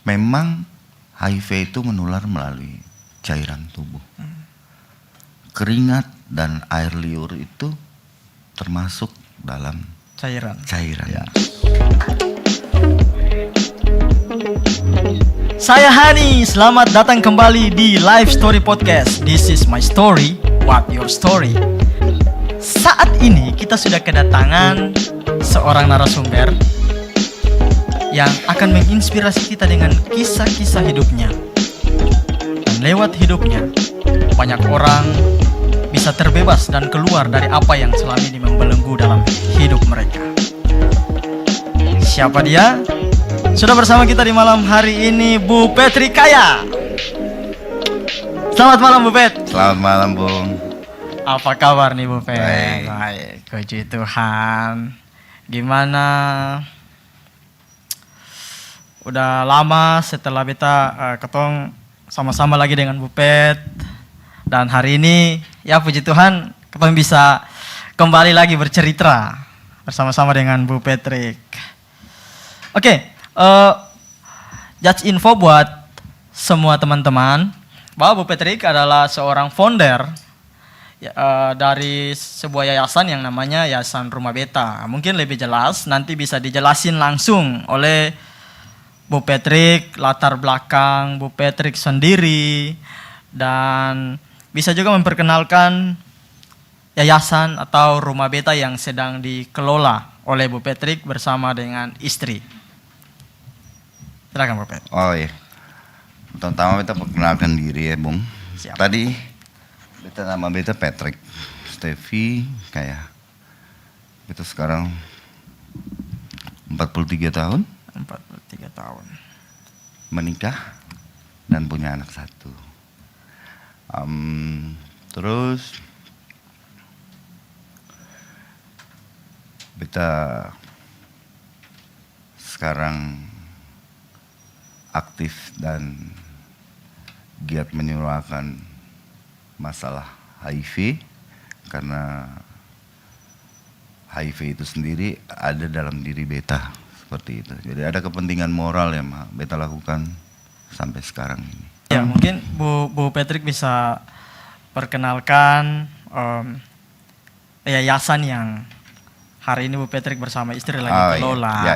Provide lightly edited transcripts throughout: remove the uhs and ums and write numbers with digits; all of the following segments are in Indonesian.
memang HIV itu menular melalui cairan tubuh. Keringat dan air liur itu termasuk dalam cairan. Ya. Saya Hani, selamat datang kembali di Live Story Podcast. This is my story, what your story. Saat ini kita sudah kedatangan seorang narasumber yang akan menginspirasi kita dengan kisah-kisah hidupnya. Dan lewat hidupnya, banyak orang bisa terbebas dan keluar dari apa yang selama ini membelenggu dalam hidup mereka. Siapa dia? Sudah bersama kita di malam hari ini Bu Petri Kaya. Selamat malam Bu Pet. Selamat malam Bung. Apa kabar nih Bu Pet? Baik. Puji Tuhan. Gimana? Udah lama setelah beta ketong sama-sama lagi dengan Bu Pet. Dan hari ini ya puji Tuhan ketong bisa kembali lagi bercerita bersama-sama dengan Bu Petrik. Oke, just info buat semua teman-teman bahwa Bu Petrik adalah seorang founder dari sebuah yayasan yang namanya Yayasan Rumah Beta. Mungkin lebih jelas nanti bisa dijelasin langsung oleh Bu Petrik, latar belakang Bu Petrik sendiri, dan bisa juga memperkenalkan yayasan atau Rumah Beta yang sedang dikelola oleh Bu Petrik bersama dengan istri. Silakan Bu Pet. Oh iya. Pertama kita perkenalkan diri ya Bung. Siap. Tadi nama beta Patrick Steffi kayak kita sekarang 43 tahun. 43 tahun. Menikah dan punya anak 1. Terus beta sekarang aktif dan giat menyuarakan masalah HIV karena HIV itu sendiri ada dalam diri beta seperti itu. Jadi ada kepentingan moral yang beta lakukan sampai sekarang ini. Ya mungkin Bu Petrik bisa perkenalkan yayasan yang hari ini Bu Petrik bersama istri lagi kelola.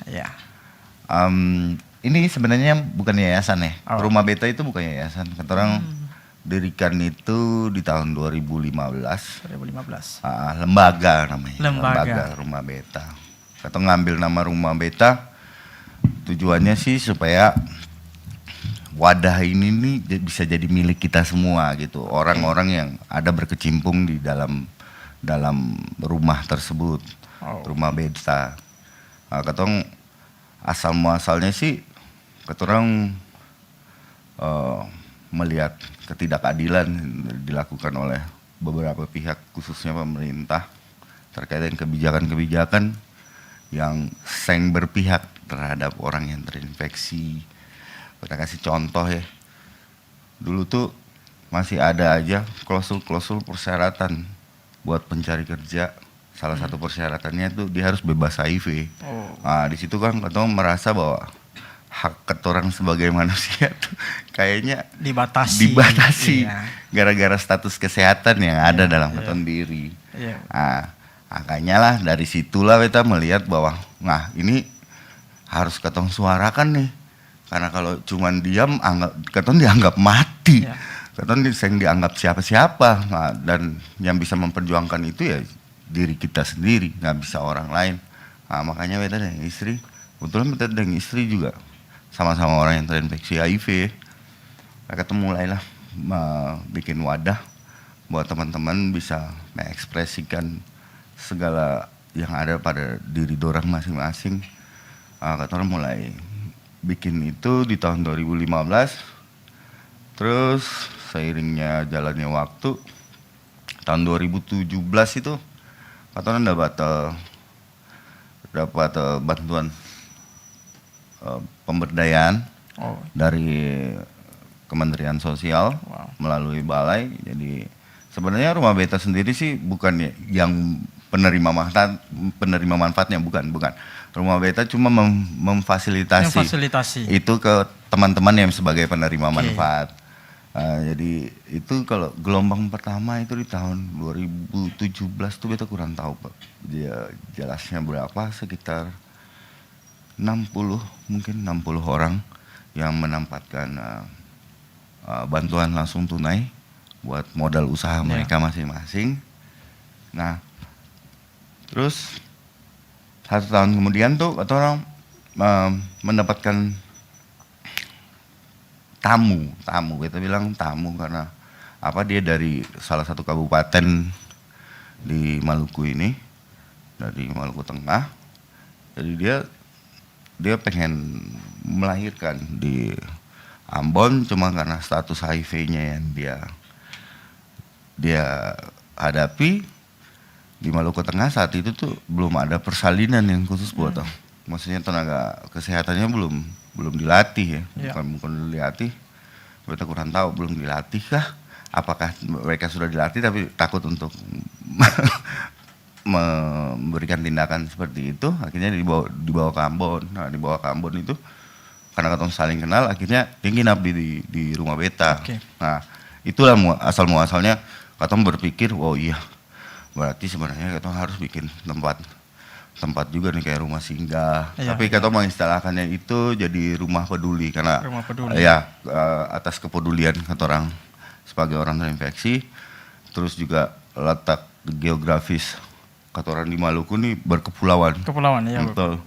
Ya. Ini sebenarnya bukan yayasan ya. Rumah Beta itu bukan yayasan. Kata orang dirikan itu di tahun 2015. Lembaga namanya. Lembaga Rumah Beta. Kata ngambil nama Rumah Beta tujuannya sih supaya wadah ini nih bisa jadi milik kita semua gitu. Orang-orang yang ada berkecimpung di dalam rumah tersebut. Rumah Beta. Kata orang asal muasalnya sih kata orang melihat ketidakadilan dilakukan oleh beberapa pihak khususnya pemerintah terkait dengan kebijakan-kebijakan yang seng berpihak terhadap orang yang terinfeksi. Kita kasih contoh ya, dulu tuh masih ada aja klausul-klausul persyaratan buat pencari kerja. Salah satu persyaratannya tuh dia harus bebas HIV. Nah di situ kan kita merasa bahwa hak ketorang sebagai manusia tuh kayaknya dibatasi iya. Gara-gara status kesehatan yang ada dalam keton diri. Iya. Nah, makanya lah dari situlah kita melihat bahwa nah ini harus ketong suarakan nih. Karena kalau cuman diam keton dianggap mati. Keton dianggap siapa-siapa. Nah, dan yang bisa memperjuangkan itu ya diri kita sendiri, nggak bisa orang lain. Nah, makanya beta dengan istri, kebetulan beta dengan istri juga sama-sama orang yang terinfeksi HIV. Kita mulailah bikin wadah buat teman-teman bisa mengekspresikan segala yang ada pada diri dorang masing-masing. Kita mulai bikin itu di tahun 2015. Terus seiringnya jalannya waktu, tahun 2017 itu katanya dapat bantuan pemberdayaan dari Kementerian Sosial melalui balai. Jadi sebenarnya Rumah Beta sendiri sih bukan yang penerima manfaatnya, bukan. Rumah beta cuma memfasilitasi itu ke teman-teman yang sebagai penerima manfaat. Jadi itu kalau gelombang pertama itu di tahun 2017 tuh beta kurang tahu Pak. Dia jelasnya berapa, sekitar 60 orang yang menempatkan bantuan langsung tunai buat modal usaha mereka masing-masing. Nah, terus 1 tahun kemudian tuh orang mendapatkan tamu, kita bilang tamu karena apa, dia dari salah satu kabupaten di Maluku ini, dari Maluku Tengah. Jadi dia pengen melahirkan di Ambon, cuma karena status HIV-nya yang dia hadapi di Maluku Tengah saat itu tuh belum ada persalinan yang khusus buat maksudnya tenaga kesehatannya belum dilatih ya. Bukan dilatih, kita kurang tahu belum dilatih kah, apakah mereka sudah dilatih tapi takut untuk memberikan tindakan seperti itu, akhirnya dibawa ke Ambon. Nah, dibawa ke Ambon itu karena kita saling kenal, akhirnya dia nginap di rumah beta. Nah, itulah asal muasalnya kita berpikir, oh iya, berarti sebenarnya kita harus bikin tempat juga nih kayak rumah singgah. Tapi kita mengistilahkannya itu jadi rumah peduli karena atas kepedulian kata orang sebagai orang terinfeksi. Terus juga letak geografis kata orang di Maluku nih berkepulauan. Betul.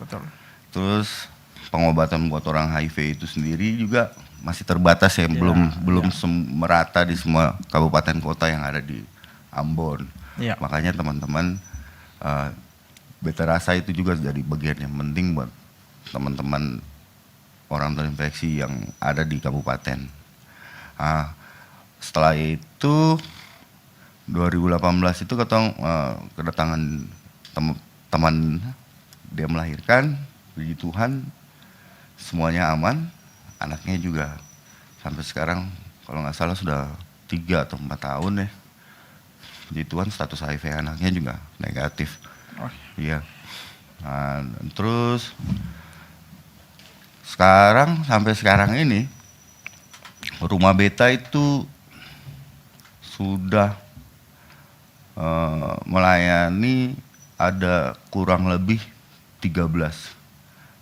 Terus pengobatan buat orang HIV itu sendiri juga masih terbatas ya, belum merata di semua kabupaten kota yang ada di Ambon. Makanya teman-teman beta rasa itu juga jadi bagian yang penting buat teman-teman orang terinfeksi yang ada di kabupaten. Setelah itu 2018 itu ketong kedatangan teman dia melahirkan, puji Tuhan semuanya aman, anaknya juga sampai sekarang kalau nggak salah sudah 3 atau 4 tahun ya. Puji Tuhan status HIV anaknya juga negatif. Iya. Nah, terus sampai sekarang ini rumah beta itu sudah melayani ada kurang lebih 13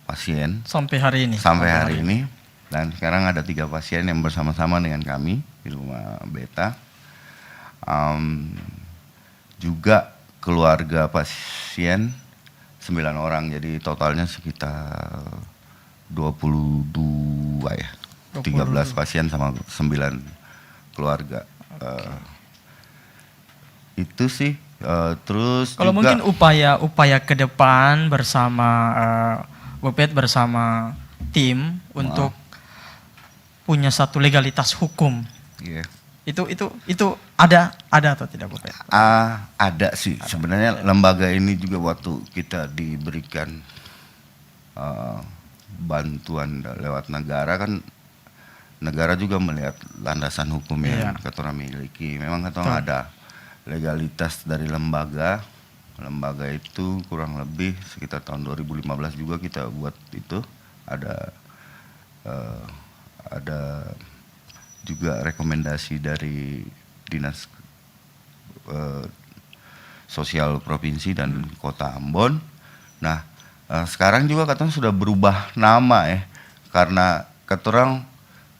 pasien sampai hari ini. Dan sekarang ada 3 pasien yang bersama-sama dengan kami di rumah beta. Juga keluarga pasien 9 orang, jadi totalnya sekitar 22 ya. 13 pasien sama 9 keluarga. Itu sih. Terus kalau juga, mungkin upaya ke depan bersama Bupet bersama tim untuk punya satu legalitas hukum. Itu ada atau tidak Bupet? Ada sih sebenarnya. Lembaga ini juga waktu kita diberikan bantuan lewat negara kan, negara juga melihat landasan hukum yang kita miliki. Memang kita ada legalitas dari lembaga. Lembaga itu kurang lebih sekitar tahun 2015 juga kita buat itu. Ada juga rekomendasi dari Dinas Sosial Provinsi dan Kota Ambon. Nah, sekarang juga katanya sudah berubah nama ya, karena keturang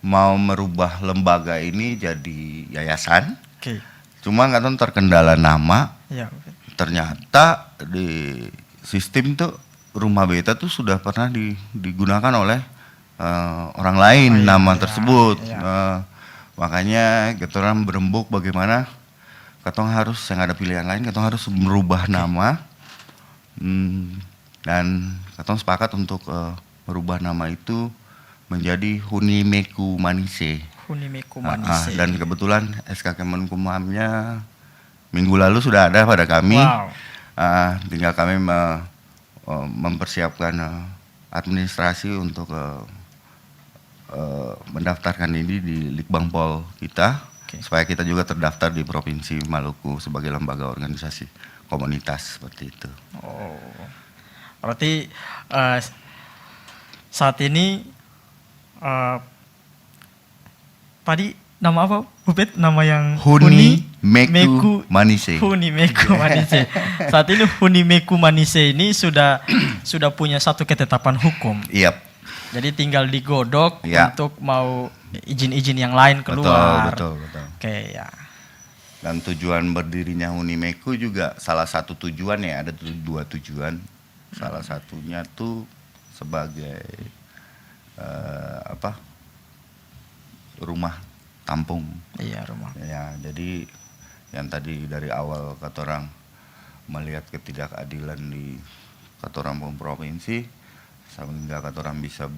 mau merubah lembaga ini jadi yayasan. Cuma katanya terkendala nama. Ternyata di sistem tuh rumah beta tuh sudah pernah digunakan oleh orang lain nama tersebut. Makanya keturang berembuk bagaimana katong harus, yang ada pilihan lain, katong harus merubah nama. Dan katong sepakat untuk merubah nama itu menjadi Hunimeku Manise. Dan kebetulan SK Kemenkumhamnya minggu lalu sudah ada pada kami. Tinggal kami mempersiapkan administrasi untuk mendaftarkan ini di Litbang Pol kita. Oke. supaya kita juga terdaftar di Provinsi Maluku sebagai lembaga organisasi komunitas seperti itu. Oh, berarti saat ini tadi nama apa, Bupet? Nama yang Huni Meku Manise. Huni Meku Manise. Saat ini Huni Meku Manise ini sudah punya satu ketetapan hukum. Iya. Jadi tinggal digodok Ya. untuk mau izin-izin yang lain keluar. Betul. Oke, ya. Dan tujuan berdirinya Hunimeku juga salah satu tujuan ya, ada dua tujuan. Salah satunya tuh sebagai rumah tampung. Iya, rumah. Ya, jadi yang tadi dari awal kata orang melihat ketidakadilan di kata orang provinsi, sehingga kata orang bisa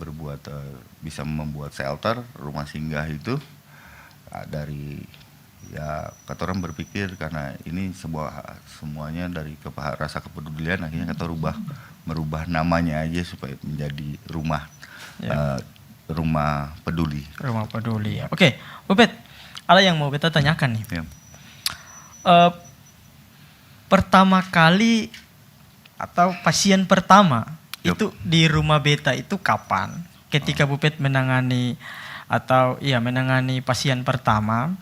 membuat shelter, rumah singgah itu dari ya kata orang berpikir karena ini semuanya dari rasa kepedulian, akhirnya kata merubah namanya aja supaya menjadi rumah Ya. Rumah peduli. Rumah peduli. Ya. Oke, Bupet, ada yang mau beta tanyakan nih. Ya. Pertama kali atau pasien pertama Yup. itu di rumah beta itu kapan? Ketika Bupet menangani pasien pertama,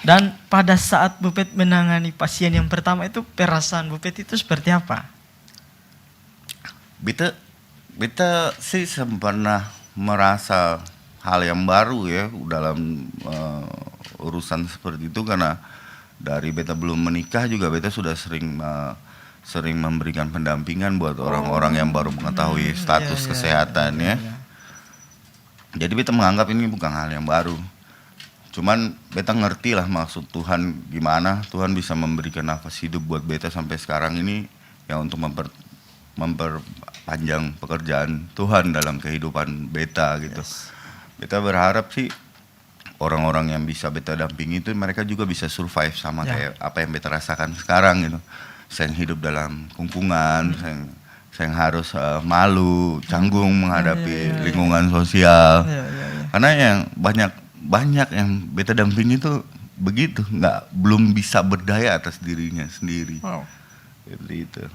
dan pada saat Bupet menangani pasien yang pertama itu perasaan Bupet itu seperti apa? Beta sih pernah merasa hal yang baru ya dalam urusan seperti itu, karena dari beta belum menikah juga beta sudah sering memberikan pendampingan buat orang-orang yang baru mengetahui status kesehatannya. Jadi beta menganggap ini bukan hal yang baru. Cuman beta ngerti lah maksud Tuhan gimana Tuhan bisa memberikan nafas hidup buat beta sampai sekarang ini ya, untuk memperpanjang pekerjaan Tuhan dalam kehidupan beta gitu. Yes. Beta berharap sih orang-orang yang bisa beta dampingi itu mereka juga bisa survive sama kayak apa yang beta rasakan sekarang gitu. Saya hidup dalam kungkungan, saya harus malu, canggung menghadapi lingkungan sosial. Karena yang banyak yang beta dampingi itu begitu, belum bisa berdaya atas dirinya sendiri. Wow. Seperti itu.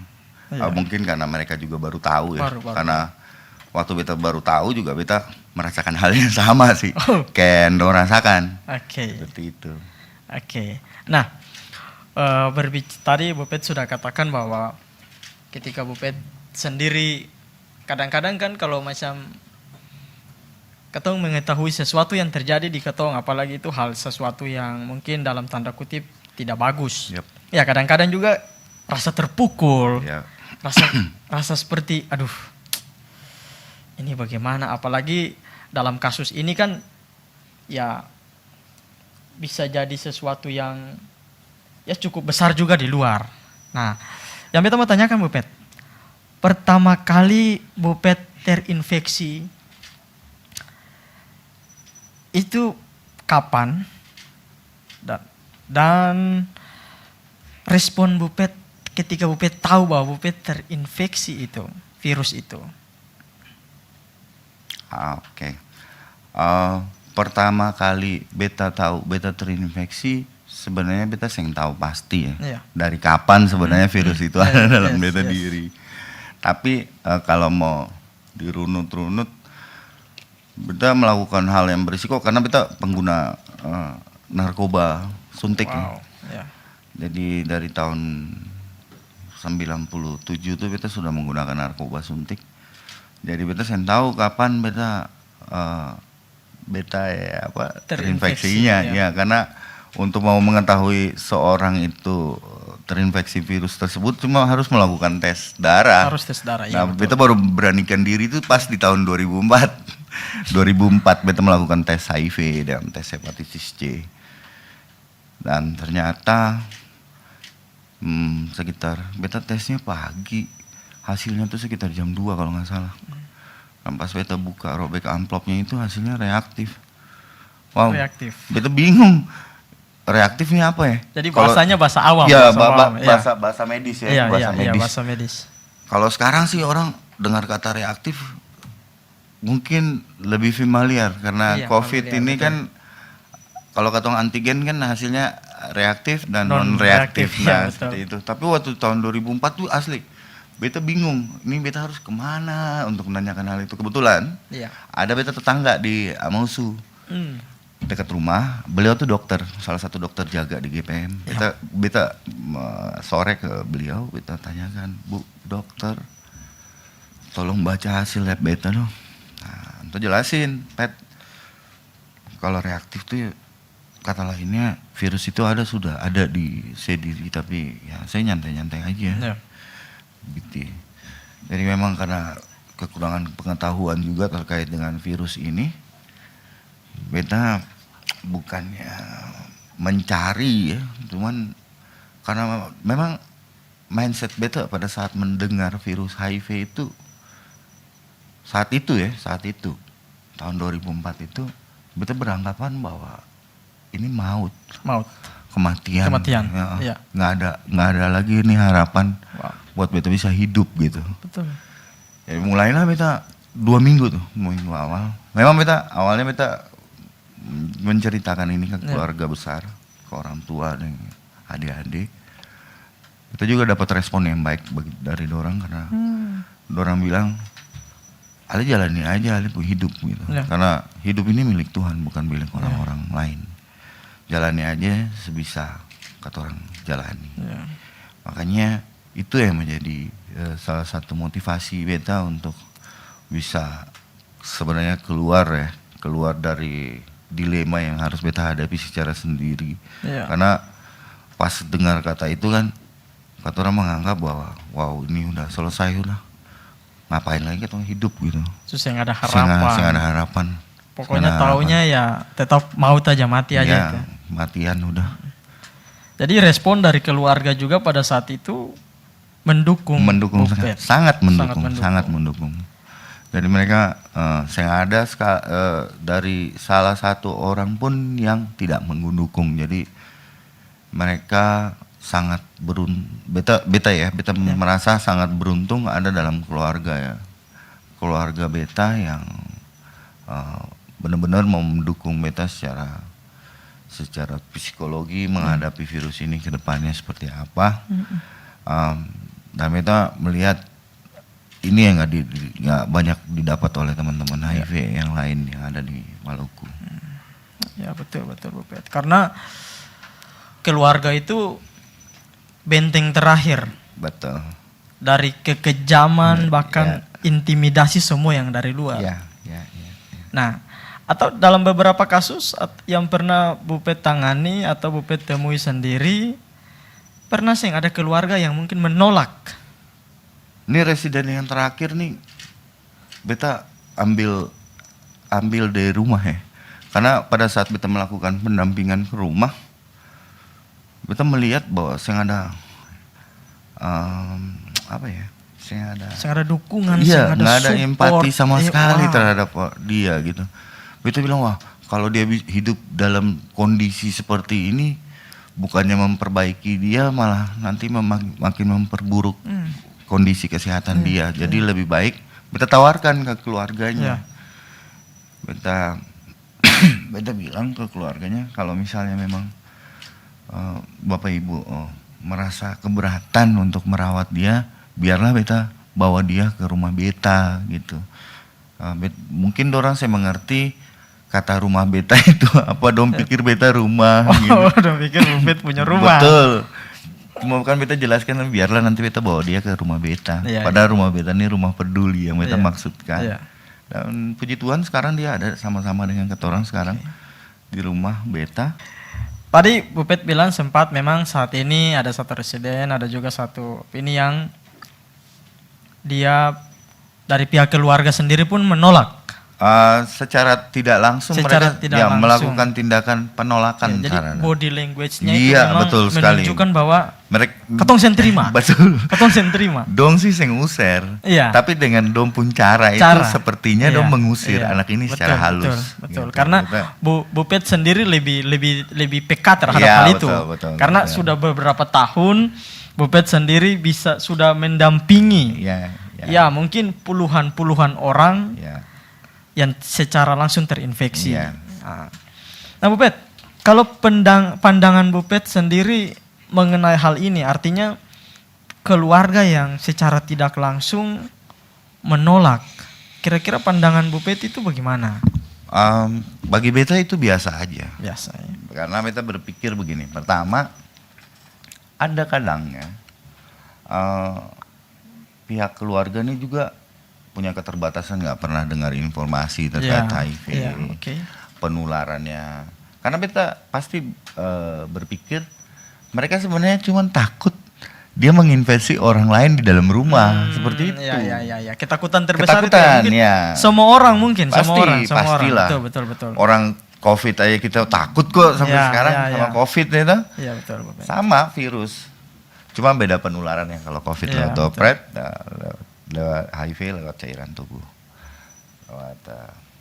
Iya. Mungkin karena mereka juga baru tahu ya. Baru. Karena waktu beta baru tahu juga beta merasakan hal yang sama sih. Kayak Endo rasakan. Oke. Seperti itu. Oke. Nah, tadi Bupet sudah katakan bahwa ketika Bupet sendiri kadang-kadang kan kalau macam ketong mengetahui sesuatu yang terjadi di ketong, apalagi itu hal sesuatu yang mungkin dalam tanda kutip tidak bagus. Yep. Ya kadang-kadang juga rasa terpukul, Ya. rasa seperti aduh ini bagaimana, apalagi dalam kasus ini kan ya bisa jadi sesuatu yang ya cukup besar juga di luar. Nah, yang beta mau tanyakan Bupet, pertama kali Bupet terinfeksi itu kapan, dan respon Bupet ketika Bupet tahu bahwa Bupet terinfeksi itu, virus itu? Oke. Pertama kali beta tahu beta terinfeksi, sebenarnya beta seng tahu pasti ya. Iya. Dari kapan sebenarnya virus itu ada dalam beta yes. diri. Tapi kalau mau dirunut-runut, beta melakukan hal yang berisiko karena beta pengguna narkoba suntik. Wow. Ya. Ya. Jadi dari tahun 97 tuh beta sudah menggunakan narkoba suntik. Jadi beta sen tahu kapan beta terinfeksinya ya, karena untuk mau mengetahui seorang itu terinfeksi virus tersebut cuma harus melakukan tes darah. Harus tes darah. Ya, Nah, beta baru beranikan diri itu pas di tahun 2004. 2004 beta melakukan tes HIV dan tes hepatitis C. Dan ternyata sekitar beta tesnya pagi, hasilnya tuh sekitar jam 2 kalau nggak salah. Dan pas beta buka robek amplopnya itu hasilnya reaktif. Wow, reaktif. beta bingung. Reaktifnya apa ya? Jadi bahasanya bahasa awam. Ya, bahasa medis ya. Iya, bahasa medis. bahasa medis. Kalau sekarang sih orang dengar kata reaktif mungkin lebih familiar karena Iya, COVID familiar, ini betul. kan kalau katong antigen kan hasilnya reaktif dan non Non-reaktif, reaktif. ya, Nah, betul. seperti itu. Tapi waktu tahun 2004 tuh asli beta bingung. Ini beta harus kemana untuk menanyakan hal itu. Kebetulan Iya. ada beta tetangga di Amausu dekat rumah. Beliau tuh dokter, salah satu dokter jaga di GPM. Beta sore ke beliau, beta tanyakan, Bu dokter, tolong baca hasil lab beta dong. Nah, untuk jelasin, Pet, kalau reaktif tuh kata lainnya virus itu sudah ada di saya diri, tapi ya saya nyantai-nyantai aja. Iya. Gitu. Jadi memang karena kekurangan pengetahuan juga terkait dengan virus ini, beta bukannya mencari ya, cuman karena memang mindset beta pada saat mendengar virus HIV itu saat itu tahun 2004 itu beta beranggapan bahwa ini maut, kematian. Ya, Iya. nggak ada lagi nih harapan Wow. buat beta bisa hidup gitu. Betul. Ya, mulailah beta 2 minggu awal. Memang awalnya beta menceritakan ini ke keluarga besar, ke orang tua dan adik-adik. Kita juga dapat respon yang baik dari dorang karena dorang bilang, Ale jalani aja, Ale hidup gitu. Ya. Karena hidup ini milik Tuhan, bukan milik orang-orang lain. Jalani aja sebisa kata orang jalani. Ya. Makanya itu yang menjadi salah satu motivasi beta untuk bisa sebenarnya keluar dari dilema yang harus beta hadapi secara sendiri. Iya. Karena pas dengar kata itu kan, kata orang menganggap bahwa wow ini udah selesai udah, ngapain lagi kita hidup gitu. Terus yang ada harapan. Sehingga ada harapan. Pokoknya taunya ya tetap mau aja mati aja. Ya, Gitu. matian udah. Jadi respon dari keluarga juga pada saat itu mendukung Bupet. sangat mendukung. Sangat Jadi mereka saya ada dari salah satu orang pun yang tidak mendukung. Jadi mereka sangat beta merasa sangat beruntung ada dalam keluarga ya. Keluarga beta yang benar-benar mau mendukung beta secara psikologi menghadapi virus ini ke depannya seperti apa. Dan beta melihat ini yang nggak banyak didapat oleh teman-teman HIV yang lain yang ada di Maluku. Ya betul Bupet. Karena keluarga itu benteng terakhir Betul. dari kekejaman bahkan intimidasi semua yang dari luar. Ya. Nah, atau dalam beberapa kasus yang pernah Bupet tangani atau Bupet temui sendiri, pernah sih ada keluarga yang mungkin menolak. Ini residen yang terakhir nih, beta ambil dari rumah ya. Karena pada saat beta melakukan pendampingan ke rumah, beta melihat bahwa saya ada saya ada dukungan, iya, ada nggak ada support. empati sama sekali Wow. terhadap dia gitu. Beta bilang wah kalau dia hidup dalam kondisi seperti ini, bukannya memperbaiki dia malah nanti makin memperburuk kondisi kesehatan dia. Jadi lebih baik beta tawarkan ke keluarganya. Beta bilang ke keluarganya kalau misalnya memang Bapak Ibu merasa keberatan untuk merawat dia, biarlah beta bawa dia ke rumah beta gitu. Mungkin dorang saya mengerti kata rumah beta itu apa, dong pikir beta rumah gitu. Dong pikir Bupet punya rumah. Betul. Cuma kan beta jelaskan biarlah nanti beta bawa dia ke rumah beta. Iya, Padahal rumah beta ini rumah peduli yang beta maksudkan. Iya. Dan puji Tuhan sekarang dia ada sama-sama dengan ketorang sekarang di rumah beta. Tadi Bupet bilang sempat memang saat ini ada satu residen, ada juga satu ini yang dia dari pihak keluarga sendiri pun menolak. Secara tidak langsung Secara mereka tidak langsung. melakukan tindakan penolakan. Ya, jadi body language-nya itu Iya, memang betul sekali. menunjukkan bahwa Mereka ketong sen terima. betul. Ketong sen terima. Dong sih seng usir. Iya. Tapi dengan dong pun cara itu sepertinya Iya, dong mengusir iya. anak ini Betul, secara halus. Betul. Gitu. Karena Kita- Bupet sendiri lebih peka terhadap Iya, hal itu. betul, Karena betul. sudah beberapa tahun Bupet sendiri sudah mendampingi. Iya, Ya, mungkin puluhan orang iya. yang secara langsung terinfeksi. Iya. Nah, Bupet, Kalau pandangan Bu Pet sendiri mengenai hal ini, artinya keluarga yang secara tidak langsung menolak. Kira-kira pandangan Bu Pet itu bagaimana? Bagi beta itu biasa aja. Biasa ya. Karena beta berpikir begini. Pertama, ada kadangnya pihak keluarga ini juga punya keterbatasan, nggak pernah dengar informasi terkait HIV, penularannya. Karena beta pasti berpikir mereka sebenarnya cuma takut dia menginfeksi orang lain di dalam rumah, seperti itu. Ya. Ketakutan terbesar Ketakutan, itu ya. Semua orang mungkin, Pasti, semua pastilah. orang. Betul. Orang COVID aja kita takut kok sampai sekarang sama COVID itu. Iya betul. Sama virus, cuma beda penularannya. Kalau COVID lewat droplet, lewat HIV lewat cairan tubuh, lewat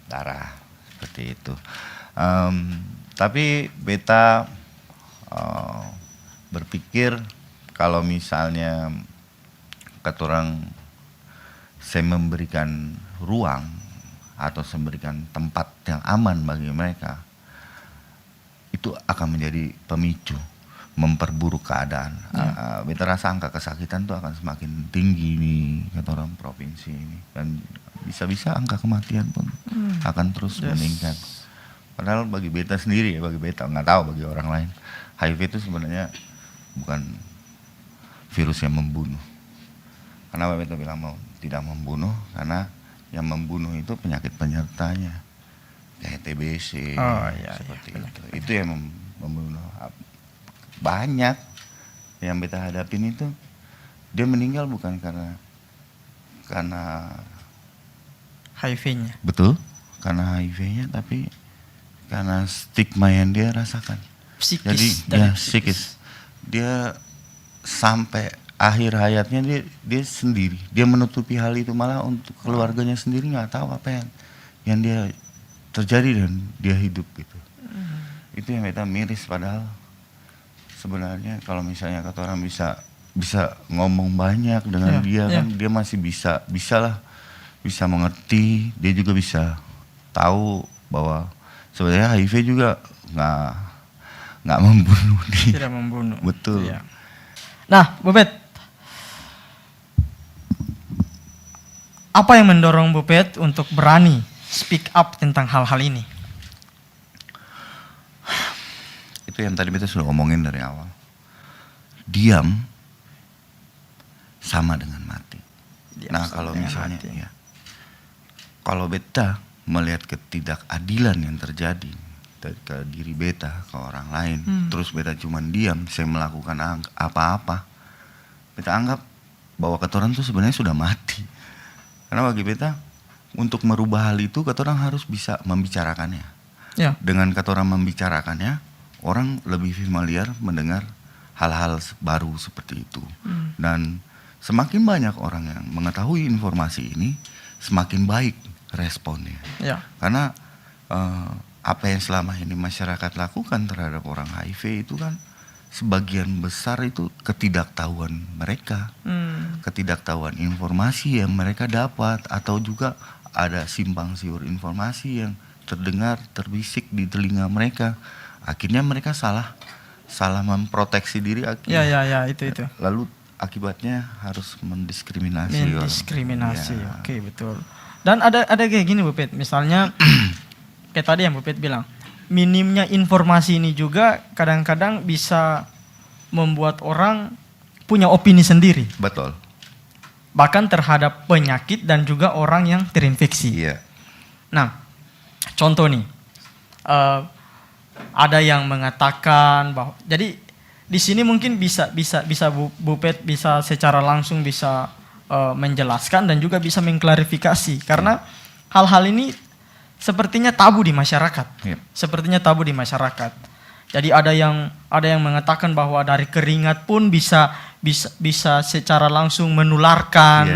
darah, seperti itu. Tapi beta berpikir kalau misalnya saya memberikan ruang atau memberikan tempat yang aman bagi mereka, itu akan menjadi pemicu memperburuk keadaan. Beta rasa angka kesakitan itu akan semakin tinggi nih kata orang provinsi ini, dan bisa-bisa angka kematian pun akan terus meningkat. Padahal bagi beta sendiri ya, bagi beta, nggak tahu bagi orang lain, HIV itu sebenarnya bukan virus yang membunuh. Kenapa beta bilang tidak membunuh? Karena yang membunuh itu penyakit penyertanya, kayak TBC, seperti itu. Itu yang membunuh. Banyak yang beta hadapin itu dia meninggal bukan karena HIV-nya. Betul, karena HIV-nya, tapi karena stigma yang dia rasakan. Psikis. Jadi psikis. Dia sampai akhir hayatnya dia sendiri. Dia menutupi hal itu, malah untuk keluarganya sendiri nggak tahu apa yang dia terjadi dan dia hidup gitu. Itu yang beta miris, padahal sebenarnya kalau misalnya kata orang bisa ngomong banyak dengan dia kan, dia masih bisa mengerti, dia juga bisa tahu bahwa sebenarnya HIV juga nggak membunuh dia. Tidak membunuh. Betul. Ya. Nah, Bu Pet, apa yang mendorong Bu Pet untuk berani speak up tentang hal-hal ini? Itu yang tadi kita sudah ngomongin dari awal. Diam sama dengan mati. Kalau misalnya kalau beta melihat ketidakadilan yang terjadi ke diri beta, ke orang lain, terus beta cuma diam, saya melakukan apa-apa, beta anggap bahwa ketoran itu sebenarnya sudah mati. Karena bagi beta, untuk merubah hal itu ketoran harus bisa membicarakannya. Dengan ketoran membicarakannya, orang lebih familiar mendengar hal-hal baru seperti itu. Dan semakin banyak orang yang mengetahui informasi ini, semakin baik responnya. Karena apa yang selama ini masyarakat lakukan terhadap orang HIV itu kan sebagian besar itu ketidaktahuan mereka, ketidaktahuan informasi yang mereka dapat, atau juga ada simpang siur informasi yang terdengar, terbisik di telinga mereka. Akhirnya mereka salah memproteksi diri. Itu. Lalu akibatnya harus mendiskriminasi. Oke, betul. Dan ada kayak gini Bu Pet, misalnya kayak tadi yang Bu Pet bilang, minimnya informasi ini juga kadang-kadang bisa membuat orang punya opini sendiri. Betul. Bahkan terhadap penyakit dan juga orang yang terinfeksi. Nah, contoh nih, ada yang mengatakan bahwa, jadi di sini mungkin bisa Bu Pet bisa secara langsung bisa menjelaskan dan juga bisa mengklarifikasi, karena hal-hal ini sepertinya tabu di masyarakat. Jadi ada yang mengatakan bahwa dari keringat pun bisa secara langsung menularkan.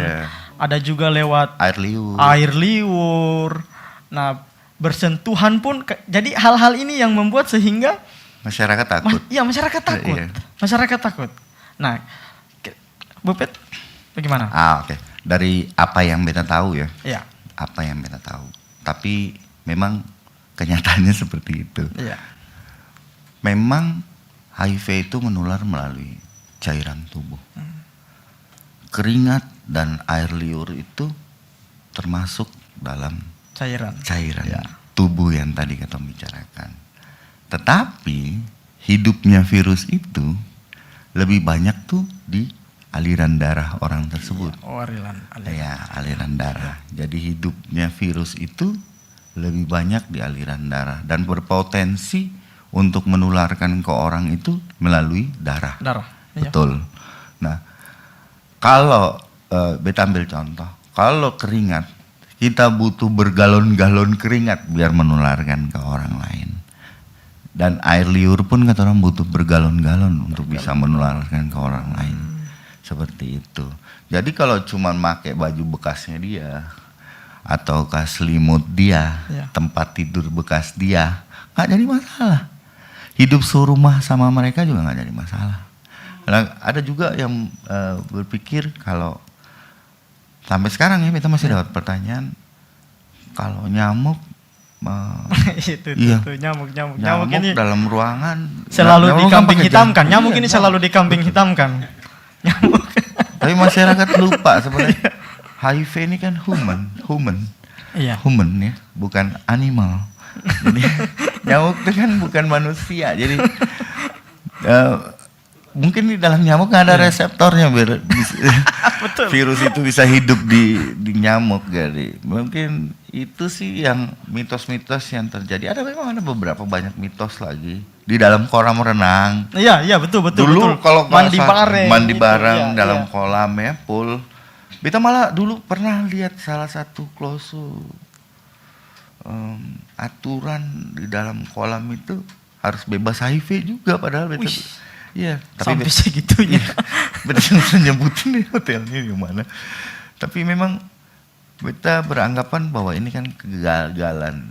Ada juga lewat air liur. Nah, bersentuhan pun, jadi hal-hal ini yang membuat sehingga masyarakat takut. Masyarakat takut. Nah, Bu Pet, bagaimana? Oke. Dari apa yang beta tahu ya. Apa yang beta tahu. Tapi memang kenyataannya seperti itu. memang HIV itu menular melalui cairan tubuh. Keringat dan air liur itu termasuk dalam Cairan. cairan tubuh yang tadi kita bicarakan. Tetapi hidupnya virus itu lebih banyak tuh di aliran darah orang tersebut. Aliran. Ya, aliran darah. Jadi hidupnya virus itu lebih banyak di aliran darah dan berpotensi untuk menularkan ke orang itu melalui darah. Iya. Betul. Nah, kalau beta ambil contoh, kalau keringat, kita butuh bergalon-galon keringat biar menularkan ke orang lain. Dan air liur pun kata orang butuh bergalon-galon untuk bisa menularkan ke orang lain. Seperti itu. Jadi kalau cuma pakai baju bekasnya dia, atau selimut dia, tempat tidur bekas dia, nggak jadi masalah. Hidup serumah sama mereka juga nggak jadi masalah. Nah, ada juga yang berpikir kalau sampai sekarang ya kita masih dapat pertanyaan kalau nyamuk nyamuk ini dalam ruangan selalu dikambing hitamkan. Nyamuk ini selalu dikambing hitamkan. Nyamuk. Tapi masyarakat lupa sebenarnya HIV ini kan human ya, bukan animal. Jadi nyamuk itu kan bukan manusia. Jadi mungkin di dalam nyamuk nggak ada reseptornya biar virus itu bisa hidup di nyamuk. Jadi mungkin itu sih yang mitos-mitos yang terjadi. Memang ada beberapa banyak mitos lagi di dalam kolam renang. Iya betul. Dulu kalau mandi bareng gitu, dalam kolam ya, pool. Beta malah dulu pernah lihat salah satu klausul aturan di dalam kolam itu harus bebas HIV juga padahal beta. Iya, sampai segitunya. Beta bisa nyebutin nih hotelnya di mana. Tapi memang beta beranggapan bahwa ini kan kegagalan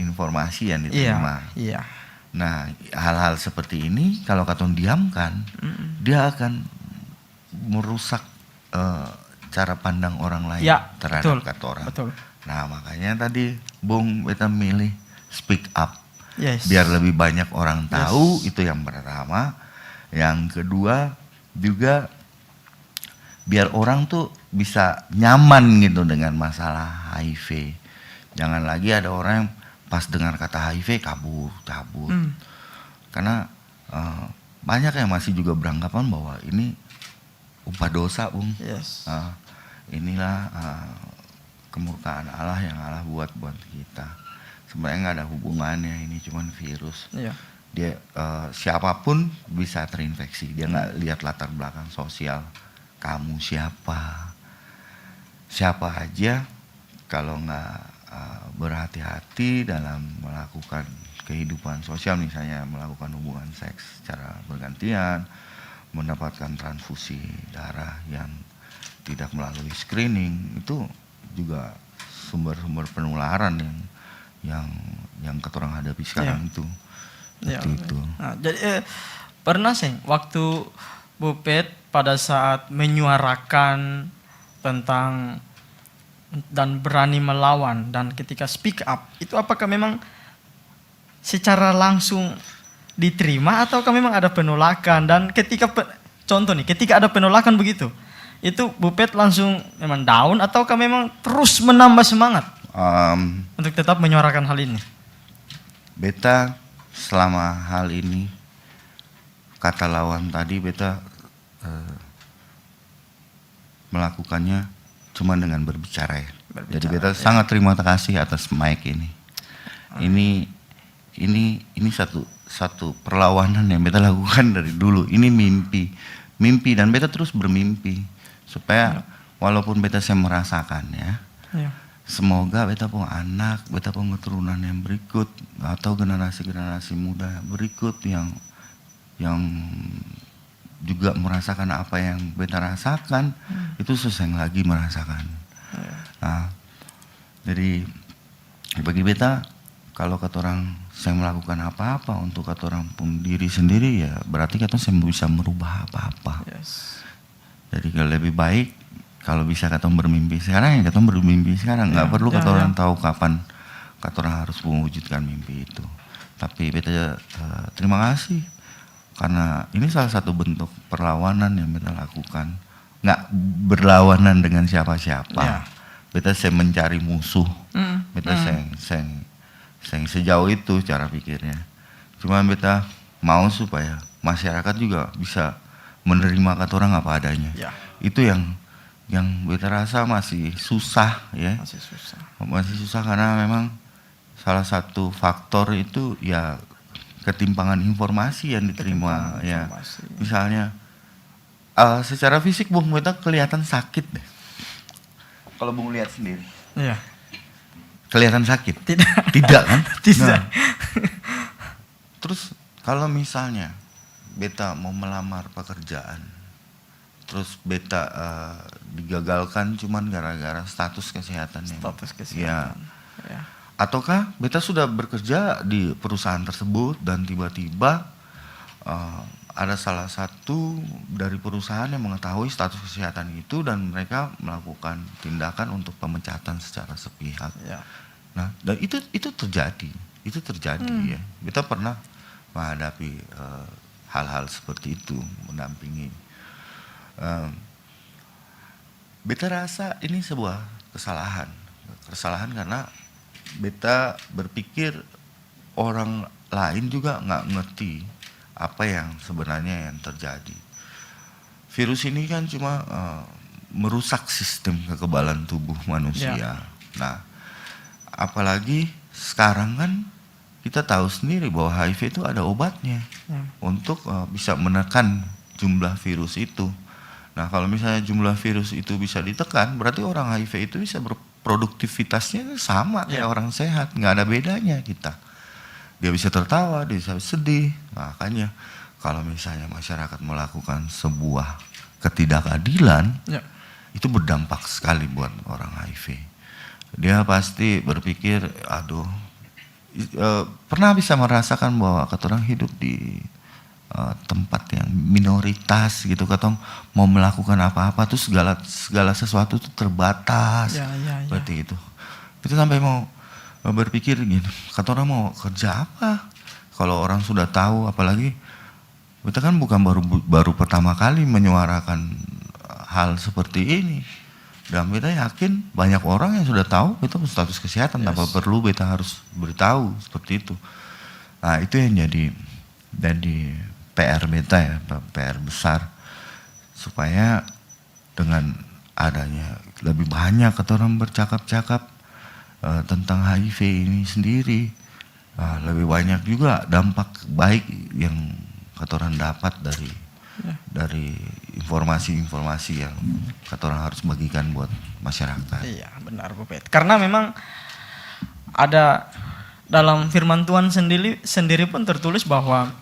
informasi yang diterima. Iya. Nah, hal-hal seperti ini kalau katong diamkan, dia akan merusak cara pandang orang lain terhadap kata orang. Betul. Nah, makanya tadi Bung beta milih speak up. Yes. Biar lebih banyak orang tahu, itu yang pertama. Yang kedua juga biar orang tuh bisa nyaman gitu dengan masalah HIV. Jangan lagi ada orang yang pas dengar kata HIV kabur. Karena banyak yang masih juga beranggapan bahwa ini upah dosa, Bung. Yes. Inilah kemurkaan Allah yang Allah buat kita. Sebenarnya nggak ada hubungannya, ini cuman virus. Iya. Dia siapapun bisa terinfeksi. Dia nggak lihat latar belakang sosial. Kamu siapa aja kalau nggak berhati-hati dalam melakukan kehidupan sosial, misalnya melakukan hubungan seks secara bergantian, mendapatkan transfusi darah yang tidak melalui screening, itu juga sumber-sumber penularan yang ketorang hadapi sekarang itu. Seperti itu. Nah, jadi pernah sih waktu Bupet pada saat menyuarakan tentang dan berani melawan dan ketika speak up, itu apakah memang secara langsung diterima ataukah memang ada penolakan? Dan ketika contoh nih, ketika ada penolakan begitu, itu Bupet langsung memang down ataukah memang terus menambah semangat untuk tetap menyuarakan hal ini? Beta selama hal ini, kata lawan tadi, beta melakukannya cuma dengan berbicara ya. Jadi beta sangat terima kasih atas mic ini. Ini satu perlawanan yang beta lakukan dari dulu. Ini mimpi dan beta terus bermimpi supaya walaupun beta saya merasakan ya. Semoga beta punya anak, beta punya keturunan yang berikut atau generasi muda berikut yang juga merasakan apa yang beta rasakan, itu seseng lagi merasakan. Nah, jadi bagi beta kalau kata orang saya melakukan apa-apa untuk kata orang pun diri sendiri, ya berarti kata saya bisa merubah apa-apa. Jadi kalau lebih baik kalau bisa kata orang bermimpi sekarang, ya kata orang bermimpi sekarang. Nggak perlu kata orang tahu kapan kata orang harus mewujudkan mimpi itu. Tapi beta terima kasih karena ini salah satu bentuk perlawanan yang beta lakukan. Nggak berlawanan dengan siapa-siapa. Ya. Beta saya mencari musuh. Beta saya sejauh itu cara pikirnya. Cuma beta mau supaya masyarakat juga bisa menerima kata orang apa adanya. Ya. Itu yang beta rasa masih susah ya. Masih susah karena memang salah satu faktor itu ya ketimpangan informasi yang diterima ya. Misalnya secara fisik Bung beta kelihatan sakit deh. Kalau Bung lihat sendiri. Iya. Kelihatan sakit? Tidak. Tidak kan? Tidak. Nah, terus kalau misalnya beta mau melamar pekerjaan, terus beta digagalkan cuman gara-gara status kesehatannya. Status kesehatan. Ya. Ataukah beta sudah bekerja di perusahaan tersebut dan tiba-tiba ada salah satu dari perusahaan yang mengetahui status kesehatan itu dan mereka melakukan tindakan untuk pemecatan secara sepihak. Ya. Nah, dan itu terjadi, ya. Kita pernah menghadapi hal-hal seperti itu, mendampingi. Beta rasa ini sebuah kesalahan karena beta berpikir orang lain juga nggak ngerti apa yang sebenarnya yang terjadi. Virus ini kan cuma merusak sistem kekebalan tubuh manusia. Ya. Nah, apalagi sekarang kan kita tahu sendiri bahwa HIV itu ada obatnya untuk bisa menekan jumlah virus itu. Nah, kalau misalnya jumlah virus itu bisa ditekan, berarti orang HIV itu bisa produktivitasnya sama kayak orang sehat, nggak ada bedanya kita. Dia bisa tertawa, dia bisa sedih. Makanya kalau misalnya masyarakat melakukan sebuah ketidakadilan, itu berdampak sekali buat orang HIV. Dia pasti berpikir, aduh, pernah bisa merasakan bahwa orang hidup di tempat yang minoritas gitu, katong mau melakukan apa-apa tuh segala sesuatu tuh terbatas, berarti itu. Itu sampai mau berpikir gini, kata orang mau kerja apa? Kalau orang sudah tahu, apalagi kita kan bukan baru pertama kali menyuarakan hal seperti ini. Dan beta yakin banyak orang yang sudah tahu itu status kesehatan, tanpa perlu beta harus beritahu seperti itu. Nah, itu yang jadi PR beta ya, PR besar, supaya dengan adanya lebih banyak kata orang bercakap-cakap tentang HIV ini sendiri, lebih banyak juga dampak baik yang kata orang dapat dari informasi-informasi yang kata orang harus bagikan buat masyarakat. Iya, benar Bu Pet. Karena memang ada dalam firman Tuhan sendiri pun tertulis bahwa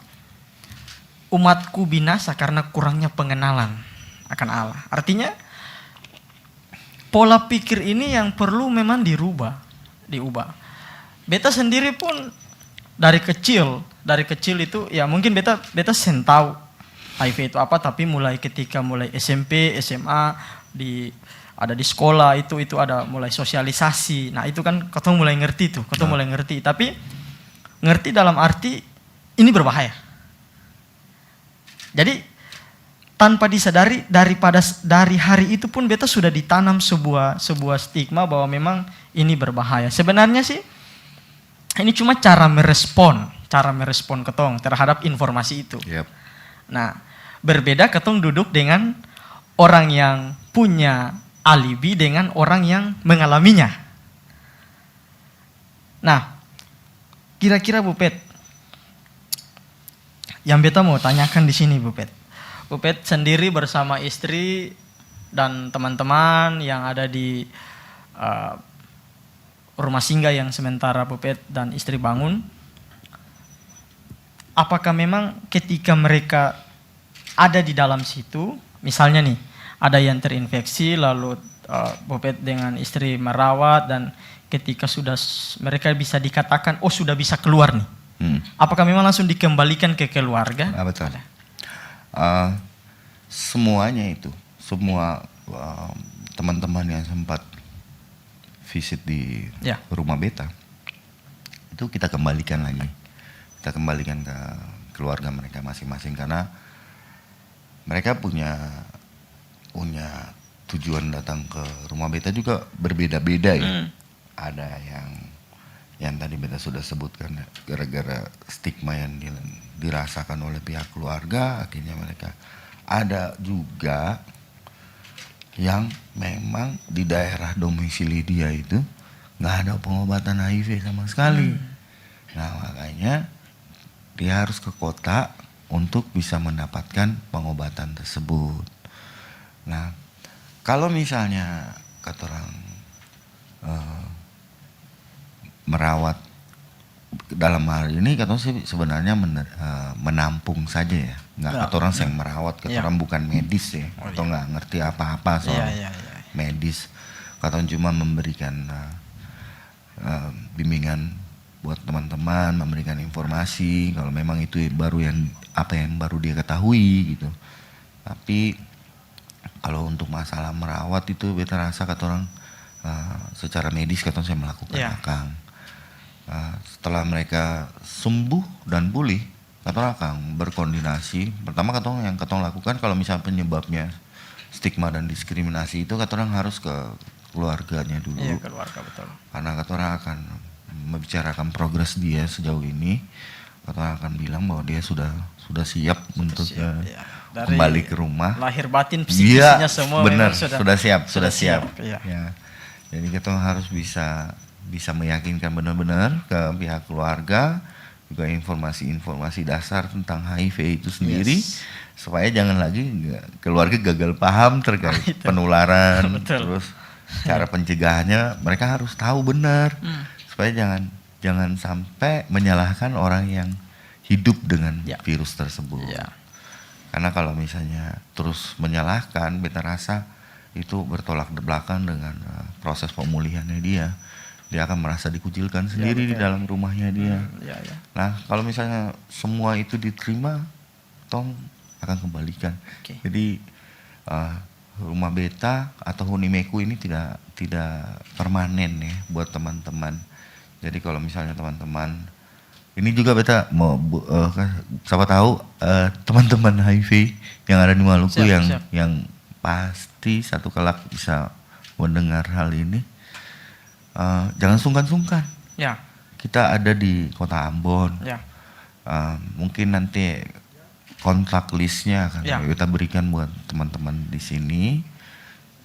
umatku binasa karena kurangnya pengenalan akan Allah. Artinya pola pikir ini yang perlu memang diubah. Beta sendiri pun dari kecil itu ya mungkin beta tahu HIV itu apa, tapi mulai SMP, SMA, ada di sekolah itu ada mulai sosialisasi. Nah, itu kan ketong mulai ngerti tuh, mulai ngerti. Tapi ngerti dalam arti ini berbahaya. Jadi tanpa disadari dari hari itu pun beta sudah ditanam sebuah stigma bahwa memang ini berbahaya. Sebenarnya sih ini cuma cara merespon ketong terhadap informasi itu. Yep. Nah, berbeda ketong duduk dengan orang yang punya alibi dengan orang yang mengalaminya. Nah, kira-kira Bu Pet, yang beta mau tanyakan di sini Bu Pet. Bu Pet sendiri bersama istri dan teman-teman yang ada di rumah singgah yang sementara Bu Pet dan istri bangun. Apakah memang ketika mereka ada di dalam situ, misalnya nih, ada yang terinfeksi lalu Bu Pet dengan istri merawat dan ketika sudah mereka bisa dikatakan, oh sudah bisa keluar nih. Apakah memang langsung dikembalikan ke keluarga? Betul. Semuanya itu, semua teman-teman yang sempat visit di rumah beta, itu kita kembalikan lagi kita kembalikan ke keluarga mereka masing-masing, karena mereka punya tujuan datang ke rumah beta juga berbeda-beda ya. Ada yang tadi beta sudah sebutkan ya, gara-gara stigma yang dirasakan oleh pihak keluarga, akhirnya mereka. Ada juga yang memang di daerah domisili dia itu nggak ada pengobatan HIV sama sekali. Nah makanya dia harus ke kota untuk bisa mendapatkan pengobatan tersebut. Nah kalau misalnya kata orang merawat dalam hal ini, kata sih sebenarnya menampung saja ya, nggak kata orang yang merawat, kata orang bukan medis ya, atau nggak ngerti apa-apa soal medis, kata cuma memberikan bimbingan buat teman-teman, memberikan informasi kalau memang itu baru yang baru dia ketahui gitu. Tapi kalau untuk masalah merawat itu beta rasa kata orang secara medis kata saya melakukan akang. Setelah mereka sembuh dan pulih, kata akan berkoordinasi. Pertama kata yang kata lakukan kalau misalnya penyebabnya stigma dan diskriminasi itu, kata orang harus ke keluarganya dulu. Iya, keluarga betul. Karena kata orang akan membicarakan progres dia sejauh ini. Kata orang akan bilang bahwa dia sudah siap untuk kembali ke rumah. Lahir batin psikisnya semua benar, sudah siap. Iya. Ya. Jadi kita harus bisa meyakinkan benar-benar ke pihak keluarga, juga informasi-informasi dasar tentang HIV itu sendiri, supaya jangan lagi keluarga gagal paham terkait penularan. Terus cara pencegahannya mereka harus tahu benar, supaya jangan sampai menyalahkan orang yang hidup dengan virus tersebut. Karena kalau misalnya terus menyalahkan, beta rasa itu bertolak belakang dengan proses pemulihannya dia. Dia akan merasa dikucilkan sendiri di dalam rumahnya dia. Nah kalau misalnya semua itu diterima, tong akan kembalikan. Jadi rumah beta atau Hunimeku ini tidak permanen ya buat teman-teman. Jadi kalau misalnya teman-teman, ini juga beta mau siapa tahu teman-teman HIV yang ada di Maluku yang pasti satu kelak bisa mendengar hal ini. Jangan sungkan-sungkan. Kita ada di Kota Ambon. Mungkin nanti kontak listnya akan kita berikan buat teman-teman di sini.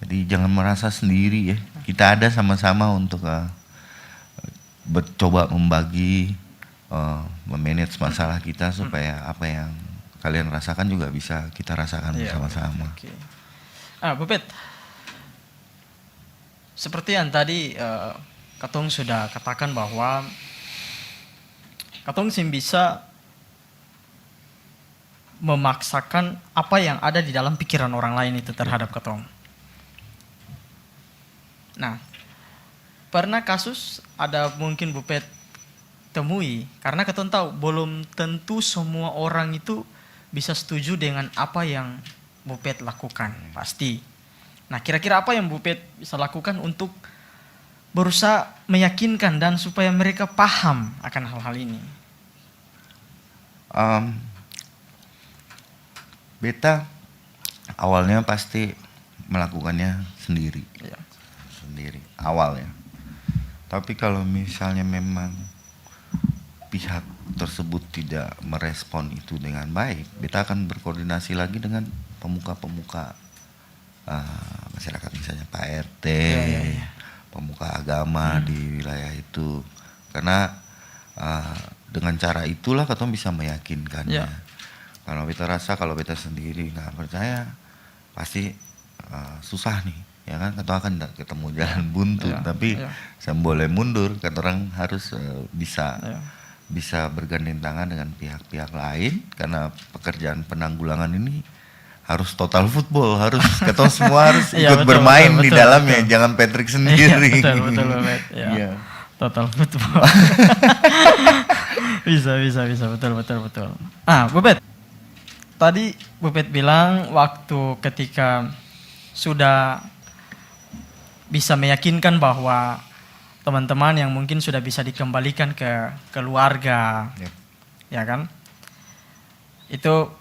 Jadi jangan merasa sendiri ya. Kita ada sama-sama untuk coba membagi, memanage masalah kita supaya apa yang kalian rasakan juga bisa kita rasakan bersama-sama. Bu Pet, seperti yang tadi Katong sudah katakan bahwa Katong sih bisa memaksakan apa yang ada di dalam pikiran orang lain itu terhadap Katong. Nah, pernah kasus ada mungkin Bu Pet temui, karena Katong tahu belum tentu semua orang itu bisa setuju dengan apa yang Bu Pet lakukan, pasti. Nah, kira-kira apa yang Bu Pet bisa lakukan untuk berusaha meyakinkan dan supaya mereka paham akan hal-hal ini? Beta awalnya pasti melakukannya sendiri. Sendiri awalnya. Tapi kalau misalnya memang pihak tersebut tidak merespon itu dengan baik, beta akan berkoordinasi lagi dengan pemuka-pemuka masyarakat, misalnya Pak RT, pemuka agama di wilayah itu, karena dengan cara itulah kita bisa meyakinkannya. Kalau beta rasa kalau beta sendiri nggak percaya, pasti susah nih, ya kan? Kita akan ketemu jalan buntu, tapi saya boleh mundur, kata orang harus bisa bergandeng tangan dengan pihak-pihak lain, karena pekerjaan penanggulangan ini harus total football, harus kita semua harus ikut bermain di dalamnya, jangan Patrick sendiri. Betul. Total football. bisa betul. Bu Pet, tadi Bu Pet bilang waktu ketika sudah bisa meyakinkan bahwa teman-teman yang mungkin sudah bisa dikembalikan ke keluarga, ya kan? Itu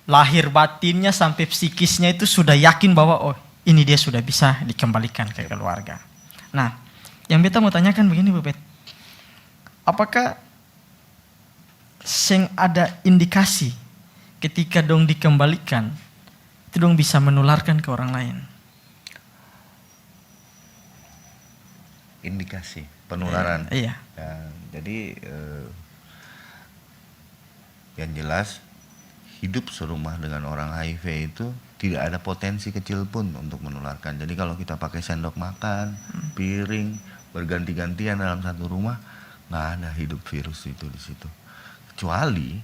lahir batinnya sampai psikisnya itu sudah yakin bahwa oh ini dia sudah bisa dikembalikan ke keluarga. Nah, yang beta mau tanyakan begini Bu Bet, apakah seng ada indikasi ketika dong dikembalikan itu dong bisa menularkan ke orang lain? Indikasi penularan. Iya. Ya, jadi yang jelas hidup serumah dengan orang HIV itu tidak ada potensi kecil pun untuk menularkan. Jadi kalau kita pakai sendok makan, piring, berganti-gantian dalam satu rumah, nggak ada hidup virus itu di situ. Kecuali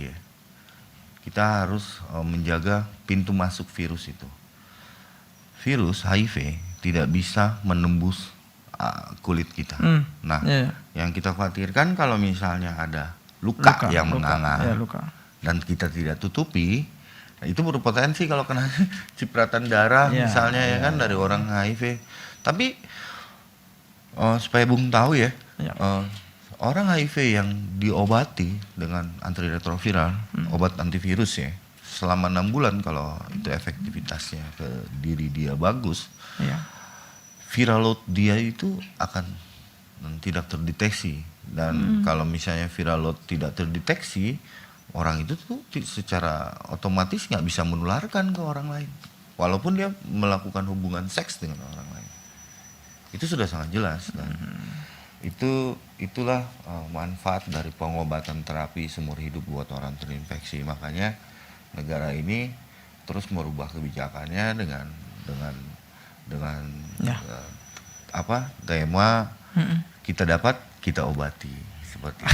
ya, kita harus menjaga pintu masuk virus itu. Virus HIV tidak bisa menembus kulit kita. Nah, yang kita khawatirkan kalau misalnya ada luka yang menganga dan kita tidak tutupi, itu berpotensi kalau kena cipratan darah misalnya ya kan dari orang HIV. Tapi supaya Bung tahu ya, orang HIV yang diobati dengan antiretroviral, obat antivirus ya, selama 6 bulan kalau itu efektivitasnya ke diri dia bagus, viral load dia itu akan tidak terdeteksi. Dan kalau misalnya viral load tidak terdeteksi, orang itu tuh secara otomatis nggak bisa menularkan ke orang lain, walaupun dia melakukan hubungan seks dengan orang lain. Itu sudah sangat jelas. Dan itulah manfaat dari pengobatan terapi seumur hidup buat orang terinfeksi. Makanya negara ini terus merubah kebijakannya dengan tema kita dapat kita obati, seperti itu.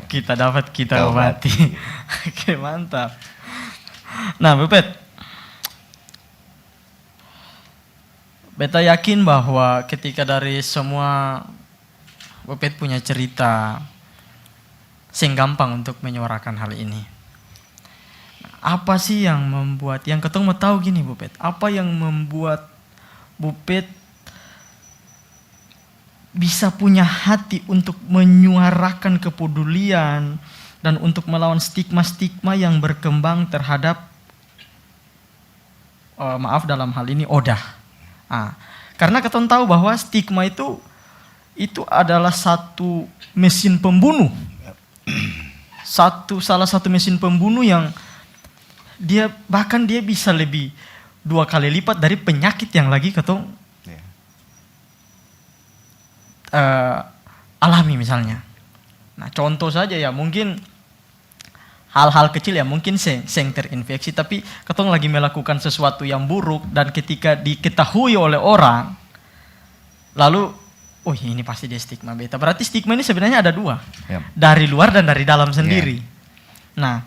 Kita dapat kita obati. Oke, mantap. Nah, Bu Pet, beta yakin bahwa ketika dari semua Bu Pet punya cerita, sing gampang untuk menyuarakan hal ini. Apa sih yang membuat, yang ketong mau tahu gini Bu Pet, apa yang membuat Bu Pet bisa punya hati untuk menyuarakan kepedulian dan untuk melawan stigma-stigma yang berkembang terhadap maaf dalam hal ini odah. Karena kita tahu bahwa stigma itu adalah satu mesin pembunuh. Salah satu mesin pembunuh yang dia bisa lebih 2 kali lipat dari penyakit yang lagi ketong alami misalnya. Nah, contoh saja ya, mungkin hal-hal kecil ya, mungkin seng terinfeksi, tapi ketong lagi melakukan sesuatu yang buruk dan ketika diketahui oleh orang, lalu, oh ini pasti dia stigma beta. Berarti stigma ini sebenarnya ada 2, dari luar dan dari dalam sendiri. Nah,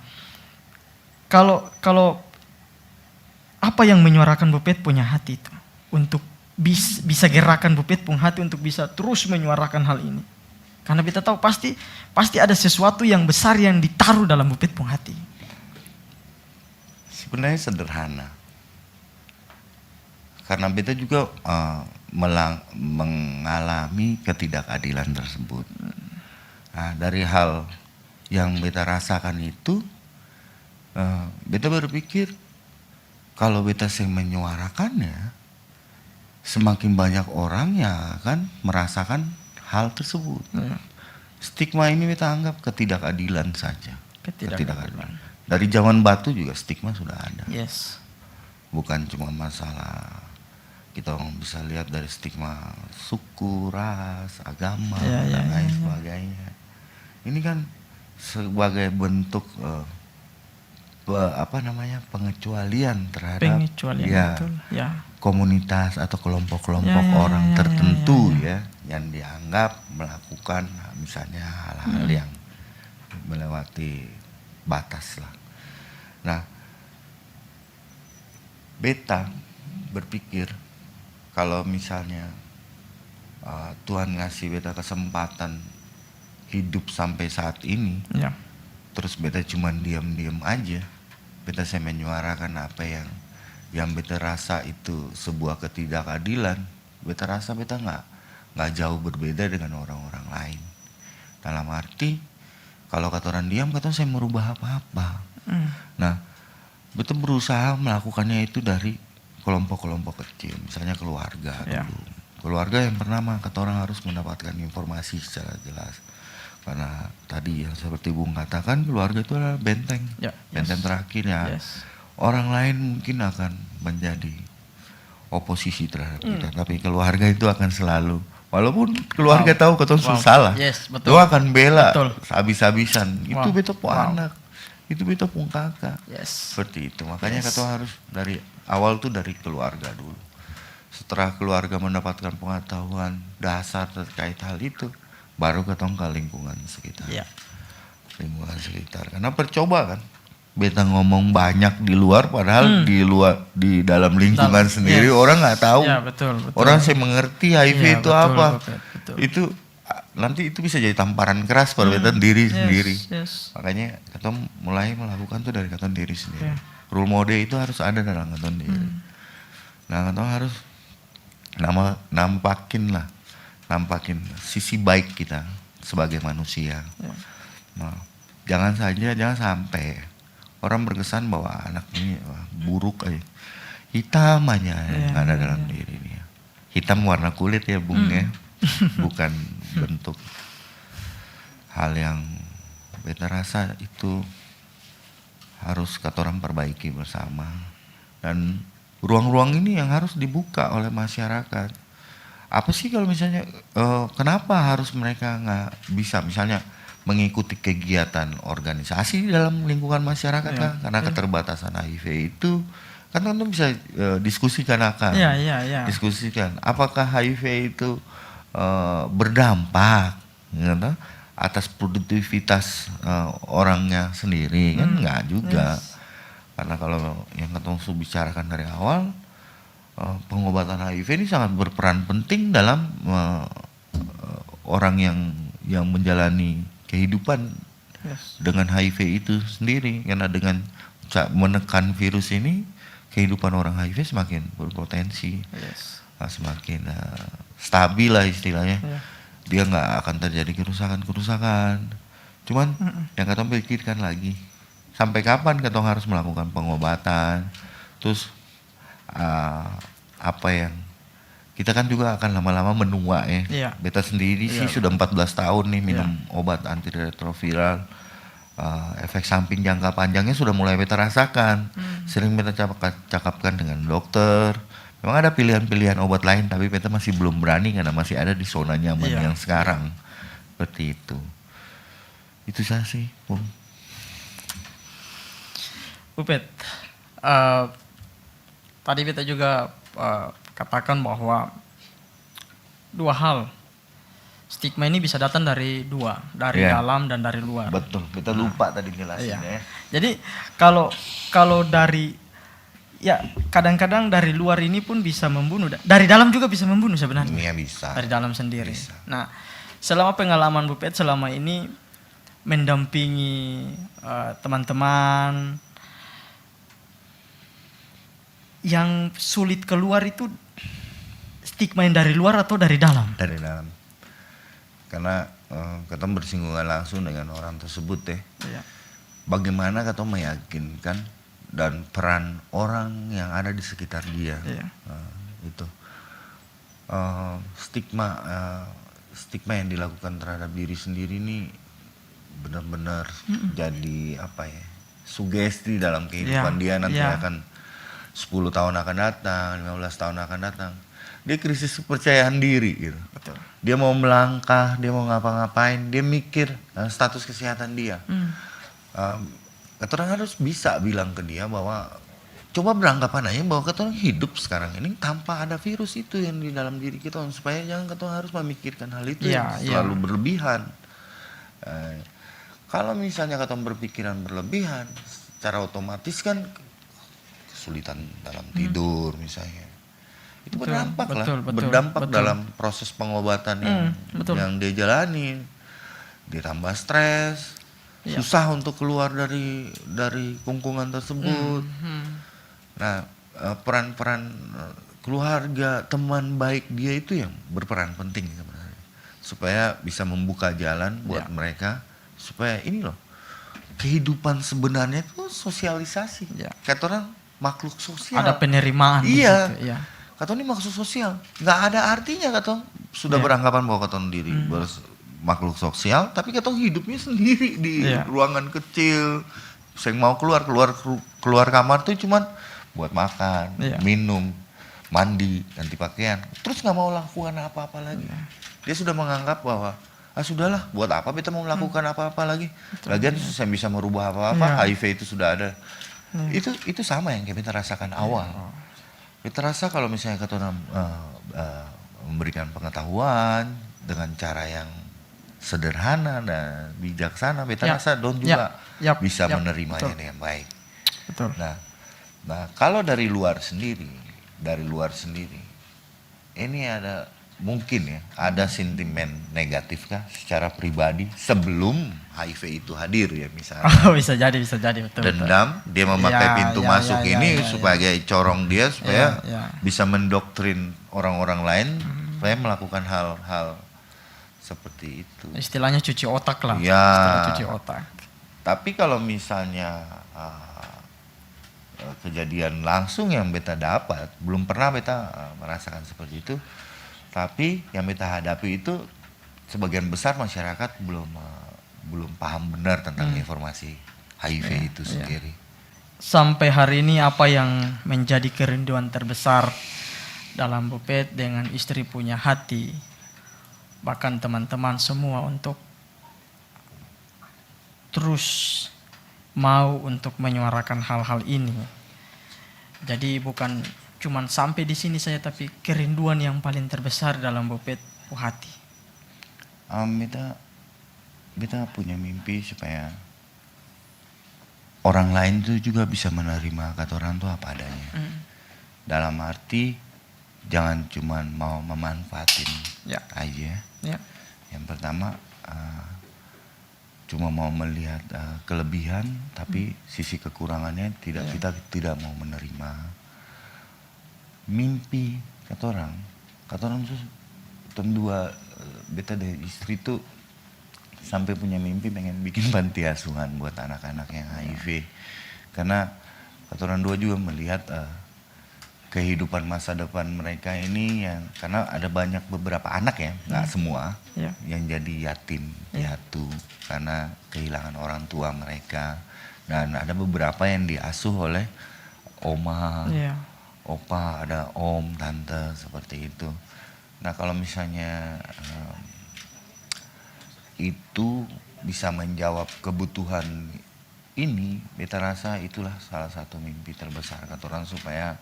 kalau apa yang menyuarakan Bu Pet punya hati itu untuk bisa gerakan Bu Pet punya hati untuk bisa terus menyuarakan hal ini? Karena kita tahu pasti ada sesuatu yang besar yang ditaruh dalam Bu Pet punya hati. Sebenarnya sederhana. Karena beta juga mengalami ketidakadilan tersebut. Nah, dari hal yang beta rasakan itu, beta berpikir kalau beta sing menyuarakannya, semakin banyak orang yang akan merasakan hal tersebut. Stigma ini kita anggap ketidakadilan saja. Ketidakadilan. Dari zaman batu juga stigma sudah ada. Yes. Bukan cuma masalah kita bisa lihat dari stigma suku, ras, agama, dan lain sebagainya. Ini kan sebagai bentuk pengecualian terhadap komunitas atau kelompok-kelompok orang tertentu yang dianggap melakukan misalnya hal-hal yang melewati batas lah. Nah, beta berpikir kalau misalnya Tuhan ngasih beta kesempatan hidup sampai saat ini, terus beta cuma diam-diam aja, beta saya menyuarakan apa yang beta rasa itu sebuah ketidakadilan. Beta rasa beta nggak jauh berbeda dengan orang-orang lain. Dalam arti kalau kata orang diam, kata saya merubah apa-apa. Nah, betul berusaha melakukannya itu dari kelompok-kelompok kecil, misalnya keluarga dulu. Keluarga yang pertama, kata orang harus mendapatkan informasi secara jelas. Karena tadi yang seperti Bung katakan, keluarga itu adalah benteng, benteng terakhir ya. Orang lain mungkin akan menjadi oposisi terhadap kita, tapi keluarga itu akan selalu, walaupun keluarga tahu kata salah, itu akan bela habis-habisan. Itu beta pun anak, itu beta pun kakak, seperti itu. Makanya kata harus dari awal tuh dari keluarga dulu. Setelah keluarga mendapatkan pengetahuan dasar terkait hal itu, baru ketong ke lingkungan sekitar. Lingkungan sekitar. Karena percoba kan, beta ngomong banyak di luar, padahal di dalam lingkungan sendiri orang nggak tahu. Betul. Orang saya mengerti HIV itu apa. Itu nanti itu bisa jadi tamparan keras pada beta diri sendiri. Makanya ketong mulai melakukan tuh dari ketong diri sendiri. Role model itu harus ada dalam ketong diri. Nah, ketong harus nampakin sisi baik kita sebagai manusia. Nah, jangan sampai orang berkesan bahwa anak ini buruk aja, hitam aja yang ada dalam diri dia. Hitam warna kulit ya Bung ya, bukan bentuk. Hal yang beta rasa itu harus kata orang perbaiki bersama, dan ruang-ruang ini yang harus dibuka oleh masyarakat. Apa sih kalau misalnya kenapa harus mereka nggak bisa misalnya mengikuti kegiatan organisasi dalam lingkungan masyarakat kan? Karena keterbatasan HIV itu kan bisa diskusikan diskusikan apakah HIV itu berdampak gitu, atas produktivitas orangnya sendiri kan nggak juga. Karena kalau yang ketemu bicarakan dari awal, pengobatan HIV ini sangat berperan penting dalam orang yang menjalani kehidupan dengan HIV itu sendiri. Karena dengan menekan virus ini, kehidupan orang HIV semakin berpotensi, semakin stabil lah istilahnya. Dia nggak akan terjadi kerusakan. Cuman yang kita pikirkan lagi, sampai kapan kita harus melakukan pengobatan, terus apa yang kita kan juga akan lama-lama menua ya. Beta sendiri sih sudah 14 tahun nih minum obat antiretroviral. Efek samping jangka panjangnya sudah mulai beta rasakan. Sering beta cakapkan dengan dokter. Memang ada pilihan-pilihan obat lain, tapi beta masih belum berani karena masih ada di zona nyaman yang sekarang. Seperti itu. Itu saja sih, Bung. Upet, tadi beta juga katakan bahwa dua hal, stigma ini bisa datang dari dalam dan dari luar. Betul, kita lupa tadi jelasin ya. Jadi kalau dari kadang-kadang dari luar ini pun bisa membunuh, dari dalam juga bisa membunuh sebenarnya. Iya bisa. Dari dalam sendiri. Bisa. Nah, selama pengalaman Bupet selama ini mendampingi teman-teman yang sulit keluar itu, stigma yang dari luar atau dari dalam? Dari dalam. Karena kita bersinggungan langsung dengan orang tersebut bagaimana kita meyakinkan dan peran orang yang ada di sekitar dia. Itu stigma yang dilakukan terhadap diri sendiri ini benar-benar jadi sugesti dalam kehidupan dia nanti akan 10 tahun akan datang, 15 tahun akan datang. Dia krisis kepercayaan diri gitu. Betul. Dia mau melangkah, dia mau ngapa-ngapain, dia mikir status kesehatan dia. Kita harus bisa bilang ke dia bahwa coba beranggapan aja bahwa kita hidup sekarang ini tanpa ada virus itu yang di dalam diri kita, supaya jangan kita harus memikirkan hal itu yang selalu berlebihan. Kalau misalnya kita berpikiran berlebihan, secara otomatis kan kesulitan dalam tidur misalnya. Itu berdampak dalam proses pengobatan yang dia jalani. Ditambah stres, susah untuk keluar dari kungkungan tersebut. Nah, peran-peran keluarga, teman baik dia itu yang berperan penting sebenarnya. supaya bisa membuka jalan buat mereka supaya ini loh, kehidupan sebenarnya itu sosialisasi. Kata orang makhluk sosial. Ada penerimaan di Iya. situ, iya. Kata ini makhluk sosial, nggak ada artinya kata sudah beranggapan bahwa kata diri makhluk sosial, tapi kata hidupnya sendiri di ruangan kecil. Saya mau keluar kamar tuh cuman buat makan, minum, mandi, ganti pakaian, terus nggak mau lakukan apa-apa lagi. Dia sudah menganggap bahwa sudahlah, buat apa kita mau melakukan apa-apa lagi? Lagian saya bisa merubah apa-apa, HIV itu sudah ada. Itu sama yang kita rasakan awal. Kita rasa kalau misalnya kata orang memberikan pengetahuan dengan cara yang sederhana dan bijaksana, kita rasa Don juga bisa menerimanya dengan baik. Betul. Nah kalau dari luar sendiri, ini ada mungkin ya ada sentimen negatif kah secara pribadi sebelum HIV itu hadir ya misalnya. Oh, bisa jadi betul. Dendam, dia memakai pintu masuk ini sebagai corong dia supaya bisa mendoktrin orang-orang lain supaya melakukan hal-hal seperti itu. Istilahnya cuci otak lah. Ya. Istilah cuci otak. Tapi kalau misalnya kejadian langsung yang beta dapat, belum pernah beta merasakan seperti itu. Tapi yang beta hadapi itu sebagian besar masyarakat belum paham benar tentang informasi HIV itu sendiri. Sampai hari ini apa yang menjadi kerinduan terbesar dalam Bupet dengan istri punya hati, bahkan teman-teman semua untuk terus mau untuk menyuarakan hal-hal ini. Jadi bukan cuman sampai di sini saja, tapi kerinduan yang paling terbesar dalam Bupet hati. Beta punya mimpi supaya orang lain itu juga bisa menerima kata orang tuh apa adanya. Dalam arti jangan cuman mau memanfaatin aja. Yang pertama cuma mau melihat kelebihan, tapi sisi kekurangannya kita tidak mau menerima. Mimpi kata orang tuh dua beta dan istri tuh sampai punya mimpi pengen bikin panti asuhan buat anak-anak yang HIV, karena kata orang dua juga melihat kehidupan masa depan mereka ini yang karena ada beberapa anak ya, nggak semua yang jadi yatim piatu karena kehilangan orang tua mereka, dan ada beberapa yang diasuh oleh oma, opa, ada om, tante, seperti itu. Nah kalau misalnya itu bisa menjawab kebutuhan ini, beta rasa itulah salah satu mimpi terbesar kata orang supaya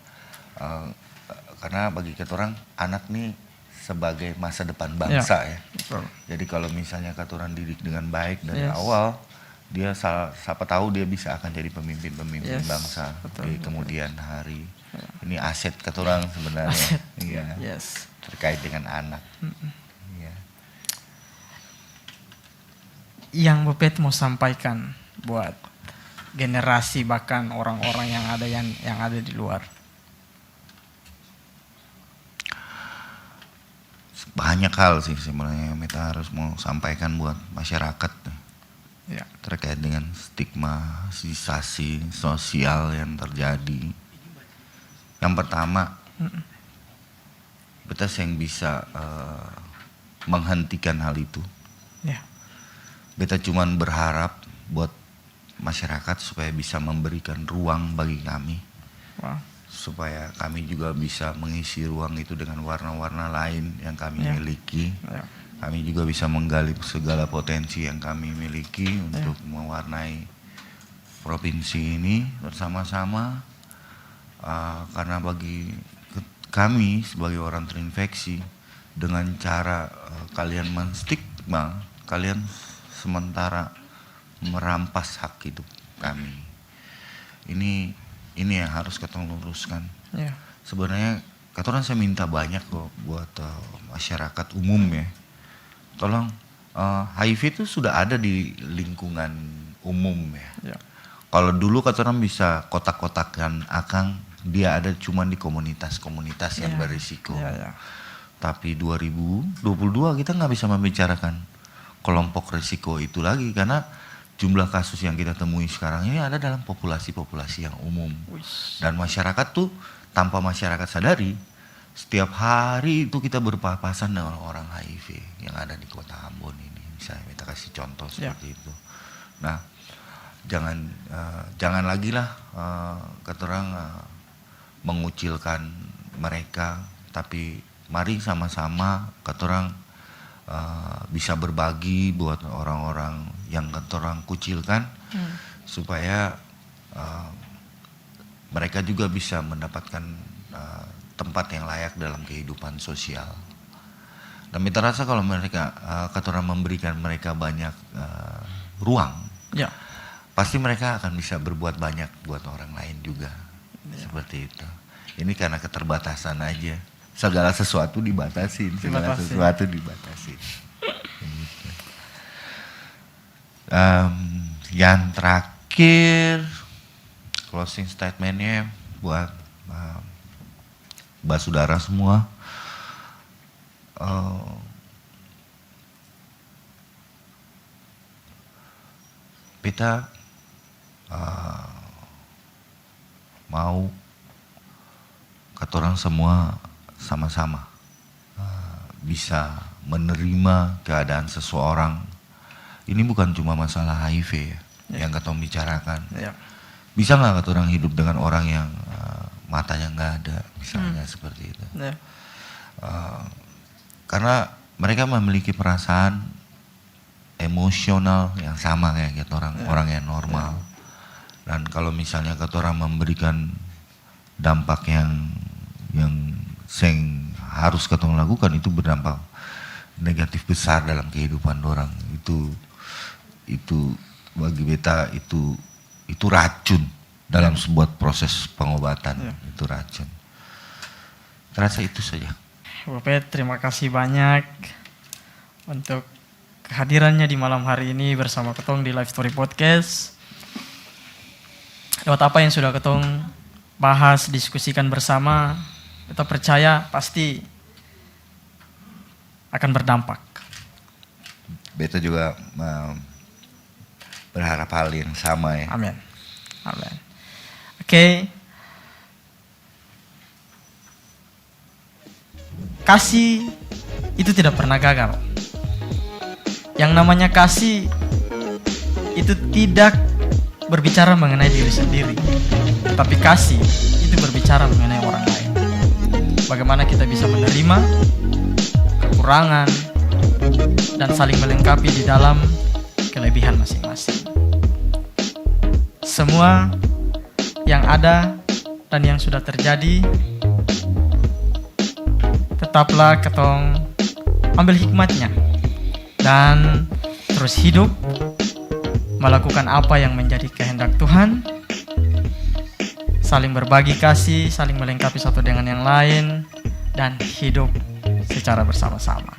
karena bagi kata orang anak nih sebagai masa depan bangsa ya. Jadi kalau misalnya kata orang didik dengan baik dari awal, dia siapa tahu dia bisa akan jadi pemimpin bangsa di kemudian hari. Ini aset kata orang sebenarnya. Terkait dengan anak. Yang Bupet mau sampaikan buat generasi bahkan orang-orang yang ada di luar. Banyak hal sih sebenarnya yang kita harus mau sampaikan buat masyarakat terkait dengan stigmatisasi sosial yang terjadi. Yang pertama, kita yang bisa menghentikan hal itu. Beta cuman berharap buat masyarakat supaya bisa memberikan ruang bagi kami, supaya kami juga bisa mengisi ruang itu dengan warna-warna lain yang kami miliki. Kami juga bisa menggali segala potensi yang kami miliki untuk mewarnai provinsi ini bersama-sama. Karena bagi kami sebagai orang terinfeksi, dengan cara kalian menstigma, kalian sementara merampas hak hidup kami. Ini yang harus kita luruskan. Sebenarnya kata orang saya minta banyak kok buat masyarakat umum ya. Tolong, HIV itu sudah ada di lingkungan umum ya. Kalau dulu kata orang bisa kotak-kotakan akang, dia ada cuma di komunitas-komunitas yang berisiko. Tapi 2022 kita nggak bisa membicarakan kelompok risiko itu lagi karena jumlah kasus yang kita temui sekarang ini ada dalam populasi-populasi yang umum. Dan masyarakat tuh tanpa masyarakat sadari, setiap hari itu kita berpapasan dengan orang HIV yang ada di kota Ambon ini. Misalnya kita kasih contoh seperti itu. Nah, jangan lagi lah kata orang mengucilkan mereka, tapi mari sama-sama kata orang bisa berbagi buat orang-orang yang kata orang kucilkan supaya mereka juga bisa mendapatkan tempat yang layak dalam kehidupan sosial. Dan kita rasa kalau mereka kata orang memberikan mereka banyak ruang, pasti mereka akan bisa berbuat banyak buat orang lain juga. Seperti itu. Ini karena keterbatasan aja. Segala sesuatu dibatasin, segala sesuatu dibatasin. Yang terakhir closing statementnya buat mbak saudara semua. Kita mau kata orang semua sama-sama bisa menerima keadaan seseorang. Ini bukan cuma masalah HIV yang kata orang bicarakan. Bisa nggak kata orang hidup dengan orang yang matanya nggak ada, misalnya seperti itu. Karena mereka memiliki perasaan emosional yang sama kayak gitu orang yang normal. Dan kalau misalnya kata orang memberikan dampak yang harus kata orang lakukan, itu berdampak negatif besar dalam kehidupan orang. Itu bagi beta itu racun dalam sebuah proses pengobatan. Itu racun. Terasa itu saja. Bapak, terima kasih banyak untuk kehadirannya di malam hari ini bersama Ketong di Life Story Podcast. Lewat apa yang sudah Ketong bahas, diskusikan bersama, kita percaya pasti akan berdampak. Beta juga berharap hal yang sama ya. Amin. Oke. Kasih itu tidak pernah gagal. Yang namanya kasih itu tidak berbicara mengenai diri sendiri, tapi kasih itu berbicara mengenai orang lain. Bagaimana kita bisa menerima kekurangan dan saling melengkapi di dalam kelebihan masing-masing. Semua yang ada dan yang sudah terjadi, tetaplah Ketong ambil hikmatnya dan terus hidup melakukan apa yang menjadi kehendak Tuhan, saling berbagi kasih, saling melengkapi satu dengan yang lain, dan hidup secara bersama-sama.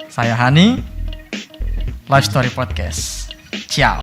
Saya Hani, Life Story Podcast. Ciao.